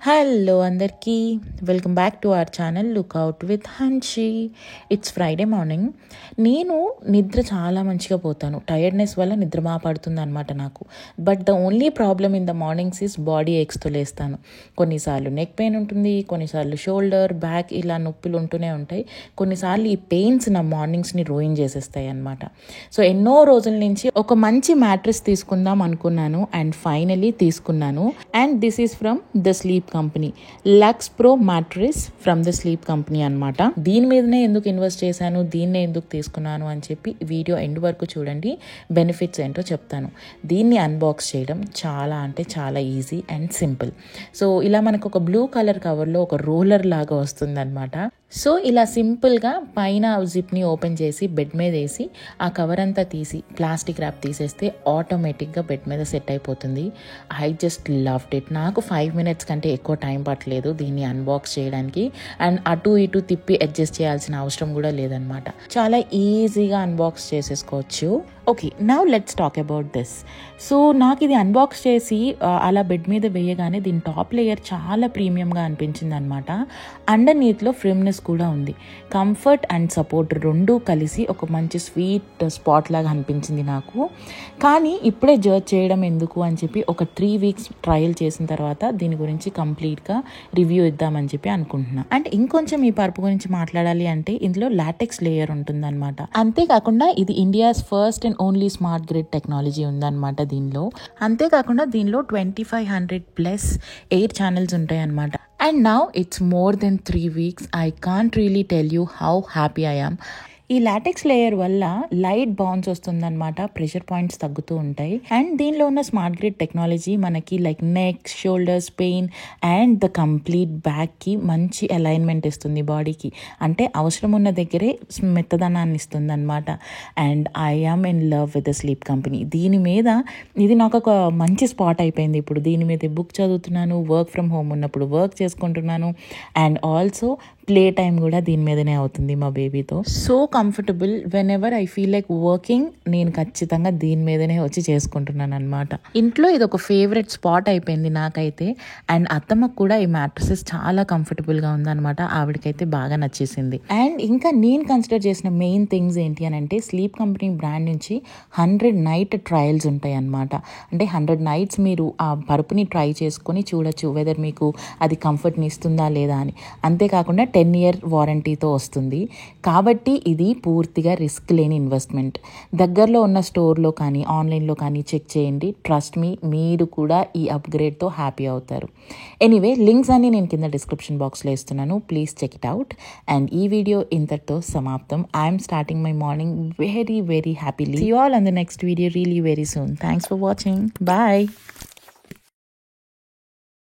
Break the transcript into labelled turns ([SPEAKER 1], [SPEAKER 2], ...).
[SPEAKER 1] Hello అందరికీ, welcome back to our channel lookout with Hanshi. It's Friday morning. నేను నిద్ర చాలా మంచిగా పోతాను. టైర్డ్నెస్ వల్ల నిద్ర బాగా పడుతుంది అనమాట నాకు. But the only problem in the mornings is body ఏక్స్తో లేస్తాను. కొన్నిసార్లు నెక్ పెయిన్ ఉంటుంది, కొన్నిసార్లు షోల్డర్, బ్యాక్ ఇలా నొప్పులు ఉంటూనే ఉంటాయి. కొన్నిసార్లు ఈ పెయిన్స్ నా మార్నింగ్స్ని రూయిన్ చేసేస్తాయి అనమాట. సో ఎన్నో రోజుల నుంచి ఒక మంచి మ్యాట్రెస్ తీసుకుందాం అనుకున్నాను అండ్ ఫైనలీ తీసుకున్నాను. And this is from the sleep company, Luxe Pro mattress from the sleep company అనమాట. దీని మీదనే ఎందుకు ఇన్వెస్ట్ చేశాను, దీన్నే ఎందుకు తీసుకున్నాను అని చెప్పి వీడియో ఎండ్ వరకు చూడండి. బెనిఫిట్స్ ఏంటో చెప్తాను. దీన్ని అన్బాక్స్ చేయడం చాలా అంటే చాలా ఈజీ అండ్ సింపుల్. సో ఇలా మనకు ఒక బ్లూ కలర్ కవర్లో ఒక రోలర్ లాగా వస్తుంది అనమాట. సో ఇలా సింపుల్గా పైన జిప్ని ఓపెన్ చేసి బెడ్ మీద వేసి ఆ కవర్ అంతా తీసి ప్లాస్టిక్ ర్యాప్ తీసేస్తే ఆటోమేటిక్గా బెడ్ మీద సెట్ అయిపోతుంది. I just loved it. నాకు 5 minutes కంటే ఎక్కువ టైం పట్టలేదు దీన్ని అన్బాక్స్ చేయడానికి. అండ్ అటు ఇటు తిప్పి అడ్జస్ట్ చేయాల్సిన అవసరం కూడా లేదనమాట. చాలా ఈజీగా అన్బాక్స్ చేసేసుకోవచ్చు. Okay, now let's talk about this. So నాకు ఇది అన్బాక్స్ చేసి అలా బెడ్ మీద వేయగానే దీని టాప్ లేయర్ చాలా ప్రీమియంగా అనిపించింది అనమాట. అండర్ నీత్లో ఫ్రిమ్నెస్ కూడా ఉంది. కంఫర్ట్ అండ్ సపోర్ట్ రెండూ కలిసి ఒక మంచి స్వీట్ స్పాట్ లాగా అనిపించింది నాకు. కానీ ఇప్పుడే జడ్జ్ చేయడం ఎందుకు అని చెప్పి ఒక 3 weeks ట్రయల్ చేసిన తర్వాత దీని గురించి కంప్లీట్గా రివ్యూ ఇద్దామని చెప్పి అనుకుంటున్నాను. అండ్ ఇంకొంచెం ఈ పరుపు గురించి మాట్లాడాలి అంటే ఇందులో లాటెక్స్ లేయర్ ఉంటుందన్నమాట. అంతేకాకుండా ఇది India's first and only smart grid technology ఉందన్నమాట దీనిలో. అంతేకాకుండా దీనిలో 2500+ ఎయిర్ ఛానల్స్ ఉంటాయి అన్నమాట. And now it's more than 3 weeks. I can't really tell you how happy I am. ఈ లాటెక్స్ లేయర్ వల్ల లైట్ బౌన్స్ వస్తుందన్నమాట. ప్రెషర్ పాయింట్స్ తగ్గుతూ ఉంటాయి. అండ్ దీనిలో ఉన్న స్మార్ట్ గ్రిడ్ టెక్నాలజీ మనకి like neck, shoulders pain and the complete బ్యాక్కి మంచి అలైన్మెంట్ ఇస్తుంది బాడీకి. అంటే అవసరం ఉన్న దగ్గరే మెత్తదనాన్ని ఇస్తుంది అనమాట. And I am in love with the sleep company. దీని మీద ఇది నాకు ఒక మంచి స్పాట్ అయిపోయింది. ఇప్పుడు దీని మీద బుక్ చదువుతున్నాను, వర్క్ ఫ్రమ్ హోమ్ ఉన్నప్పుడు వర్క్ చేసుకుంటున్నాను. అండ్ ఆల్సో ప్లే టైం కూడా దీని మీదనే అవుతుంది మా బేబీతో. So comfortable. Whenever I feel like working నేను ఖచ్చితంగా దీని మీదనే వచ్చి చేసుకుంటున్నాను అనమాట. ఇంట్లో ఇది ఒక ఫేవరెట్ స్పాట్ అయిపోయింది నాకైతే. అండ్ అత్తమ్మకు కూడా ఈ మ్యాట్రసెస్ చాలా కంఫర్టబుల్గా ఉందన్నమాట. ఆవిడకైతే బాగా నచ్చేసింది. అండ్ ఇంకా నేను కన్సిడర్ చేసిన మెయిన్ థింగ్స్ ఏంటి అని అంటే స్లీప్ కంపెనీ బ్రాండ్ నుంచి 100 night ట్రయల్స్ ఉంటాయి అన్నమాట. అంటే 100 nights మీరు ఆ పరుపుని ట్రై చేసుకొని చూడొచ్చు వెదర్ మీకు అది కంఫర్ట్ని ఇస్తుందా లేదా అని. అంతేకాకుండా 10-year వారంటీతో వస్తుంది. కాబట్టి ఇది పూర్తిగా రిస్క్ లేని ఇన్వెస్ట్మెంట్. దగ్గరలో ఉన్న స్టోర్లో కానీ ఆన్లైన్లో కానీ చెక్ చేయండి. ట్రస్ట్ మీ, మీరు కూడా ఈ అప్గ్రేడ్తో హ్యాపీ అవుతారు. ఎనీవే, లింక్స్ అన్ని నేను కింద డిస్క్రిప్షన్ బాక్స్లో ఇస్తున్నాను. Please check it out. And ఈ వీడియో ఇంతటితో సమాప్తం. I'm starting my morning very very happily. See you all on the next video really very soon. Thanks for watching. Bye.